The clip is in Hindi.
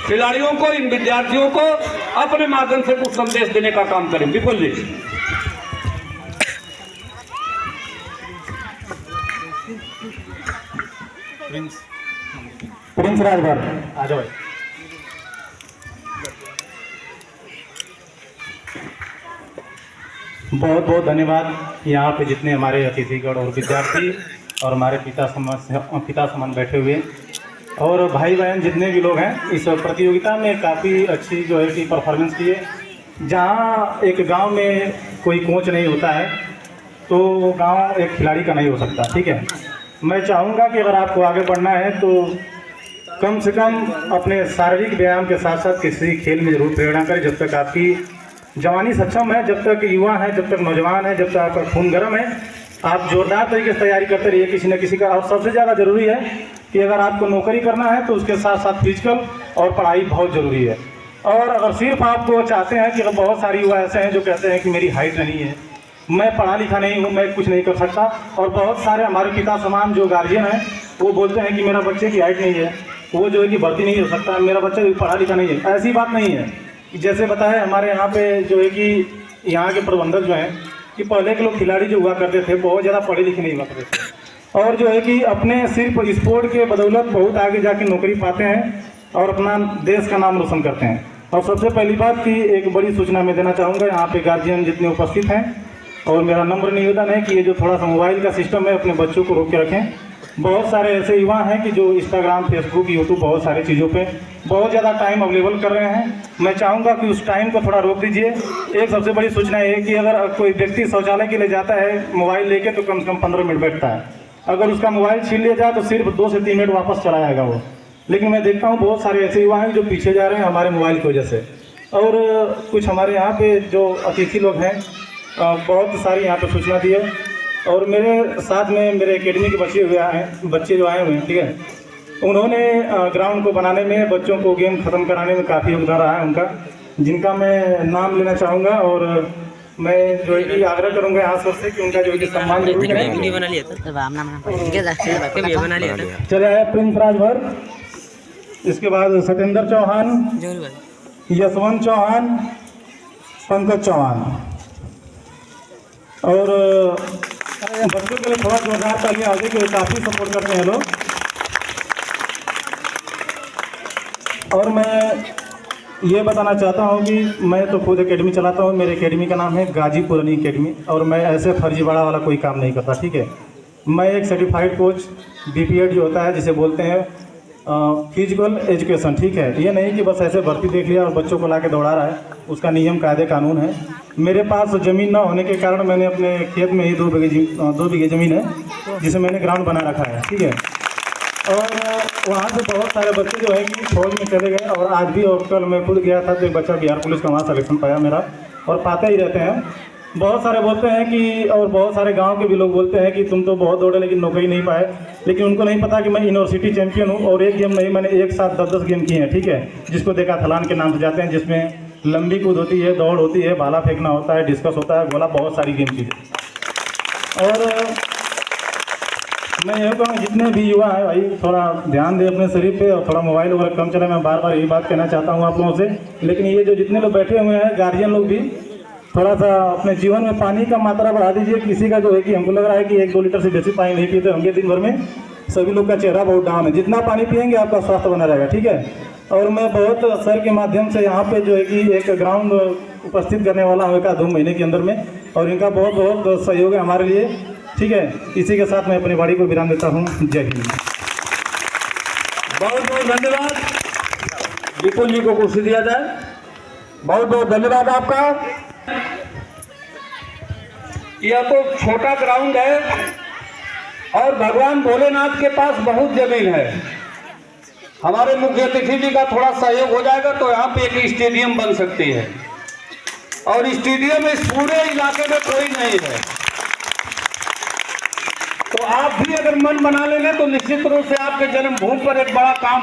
खिलाड़ियों को, इन विद्यार्थियों को अपने माध्यम से कुछ संदेश देने का काम करें। विपुल जी। प्रिंस राजभर आ जाओ। बहुत बहुत धन्यवाद यहाँ पे जितने हमारे अतिथिगण और विद्यार्थी और हमारे पिता समान बैठे हुए और भाई बहन जितने भी लोग हैं इस प्रतियोगिता में काफ़ी अच्छी जो है कि परफॉर्मेंस किए। जहाँ एक गांव में कोई कोच नहीं होता है तो वो गांव एक खिलाड़ी का नहीं हो सकता। ठीक है, मैं चाहूँगा कि अगर आपको आगे बढ़ना है तो कम से कम अपने शारीरिक व्यायाम के साथ साथ किसी खेल में जरूर प्रेरणा करें। जब तक आपकी जवानी सक्षम है, जब तक युवा है, जब तक नौजवान है, जब तक आपका खून गर्म है, आप जोरदार तरीके से तैयारी करते रहिए किसी न किसी का। और सबसे ज़्यादा ज़रूरी है कि अगर आपको नौकरी करना है तो उसके साथ साथ फिजिकल और पढ़ाई बहुत ज़रूरी है। और अगर सिर्फ आपको चाहते हैं कि बहुत सारे युवा ऐसे हैं जो कहते हैं कि मेरी हाइट नहीं है, मैं पढ़ा लिखा नहीं हूँ, मैं कुछ नहीं कर सकता, और बहुत सारे हमारे पिता समान जो गार्जियन हैं वो बोलते हैं कि मेरा बच्चे की हाइट नहीं है, वो जो है कि भर्ती नहीं हो सकता, मेरा बच्चा पढ़ा लिखा नहीं है। ऐसी बात नहीं है। जैसे बताया हमारे यहाँ पे जो है कि यहाँ के प्रबंधक जो हैं कि पहले के लोग खिलाड़ी जो हुआ करते थे बहुत ज़्यादा पढ़े लिखे नहीं हुआ करते थे और जो है कि अपने सिर्फ स्पोर्ट के बदौलत बहुत आगे जाके नौकरी पाते हैं और अपना देश का नाम रोशन करते हैं। और सबसे पहली बात कि एक बड़ी सूचना मैं देना चाहूँगा यहाँ पे गार्जियन जितने उपस्थित हैं, और मेरा नम्र निवेदन है कि ये जो थोड़ा सा मोबाइल का सिस्टम है अपने बच्चों को रोक के रखें। बहुत सारे ऐसे युवा हैं कि जो इंस्टाग्राम, फेसबुक, यूट्यूब बहुत सारी चीज़ों पे बहुत ज़्यादा टाइम अवेलेबल कर रहे हैं। मैं चाहूँगा कि उस टाइम को थोड़ा रोक दीजिए। एक सबसे बड़ी सूचना ये है कि अगर कोई व्यक्ति शौचालय के लिए जाता है मोबाइल लेके तो कम से कम 15 मिनट बैठता है। अगर उसका मोबाइल छीन लिया जाए तो सिर्फ 2 से 3 मिनट वापस चला जाएगा वो। लेकिन मैं देखता हूँ बहुत सारे ऐसे युवा हैं जो पीछे जा रहे हैं हमारे मोबाइल की वजह से। और कुछ हमारे यहाँ पे जो अतिथि लोग हैं बहुत सारी यहाँ पे सूचना दी है, और मेरे साथ में मेरे एकेडमी के बच्चे जो आए हुए हैं, ठीक है, उन्होंने ग्राउंड को बनाने में, बच्चों को गेम ख़त्म कराने में काफ़ी योगदान रहा है उनका, जिनका मैं नाम लेना चाहूँगा। और मैं जो है कि आग्रह करूँगा यहाँ सबसे कि उनका जो है कि सम्मान जरूर करें। चले आए प्रिंस राजभर, इसके बाद सत्येंद्र चौहान, यशवंत चौहान, पंकज चौहान। और बच्चों के लिए थोड़ा जोरदार तालियां आ जाए कि काफ़ी सपोर्ट करते हैं लोग। और मैं ये बताना चाहता हूँ कि मैं तो खुद एकेडमी चलाता हूँ। मेरे एकेडमी का नाम है गाजीपुर रनिंग एकेडमी, और मैं ऐसे फर्जीवाड़ा वाला कोई काम नहीं करता। ठीक है, मैं एक सर्टिफाइड कोच, BPED जो होता है जिसे बोलते हैं फिजिकल एजुकेशन। ठीक है, ये नहीं कि बस ऐसे भर्ती देख लिया और बच्चों को ला के दौड़ा रहा है, उसका नियम कायदे कानून है। मेरे पास ज़मीन ना होने के कारण मैंने अपने खेत में ही 2 बीघे ज़मीन है जिसे मैंने ग्राउंड बना रखा है। ठीक है, और वहाँ से बहुत सारे बच्चे जो है कि फौज में चले गए, और आज भी, और कल मैं खुद गया था तो एक बच्चा बिहार पुलिस का वहाँ सिलेक्शन पाया मेरा, और पाते ही रहते हैं। बहुत सारे बोलते हैं कि, और बहुत सारे गांव के भी लोग बोलते हैं कि तुम तो बहुत दौड़े लेकिन नौकरी नहीं पाए, लेकिन उनको नहीं पता कि मैं यूनिवर्सिटी चैंपियन हूँ, और एक गेम नहीं, मैंने एक साथ 10-10 गेम किए हैं। ठीक है, जिसको देकाथलॉन के नाम से जाते हैं, जिसमें लंबी कूद होती है, दौड़ होती है, भाला फेंकना होता है, डिस्कस होता है, गोला, बहुत सारी गेम चीज़ें। और मैं यह कहूँ जितने भी युवा हैं भाई थोड़ा ध्यान दें अपने शरीर पे, और थोड़ा मोबाइल वगैरह कम चलाएं। मैं बार बार यही बात कहना चाहता हूँ आप लोगों से। लेकिन ये जो जितने लोग बैठे हुए हैं गार्जियन लोग भी थोड़ा सा अपने जीवन में पानी का मात्रा बढ़ा दीजिए। किसी का जो है कि हमको लग रहा है कि 1-2 लीटर से बेसी पानी नहीं पीते होंगे दिन भर में। सभी लोग का चेहरा बहुत डाउन है। जितना पानी पिएंगे आपका स्वास्थ्य बना रहेगा। ठीक है, और मैं बहुत सर के माध्यम से यहाँ पे जो है कि एक ग्राउंड उपस्थित करने वाला हूँ 1-2 महीने के अंदर में, और इनका बहुत बहुत सहयोग है हमारे लिए। ठीक है, इसी के साथ मैं अपनी वाणी को विराम देता हूँ। जय हिंद। बहुत बहुत धन्यवाद। विपुल जी को कुर्सी दिया जाए। बहुत बहुत धन्यवाद आपका। यह तो छोटा ग्राउंड है और भगवान भोलेनाथ के पास बहुत जमीन है। हमारे मुख्य अतिथि जी का थोड़ा सहयोग हो जाएगा तो यहाँ पे एक स्टेडियम बन सकती है, और स्टेडियम इस पूरे इलाके में कोई नहीं है। तो आप भी अगर मन बना लेंगे तो निश्चित रूप से आपके जन्मभूमि पर एक बड़ा काम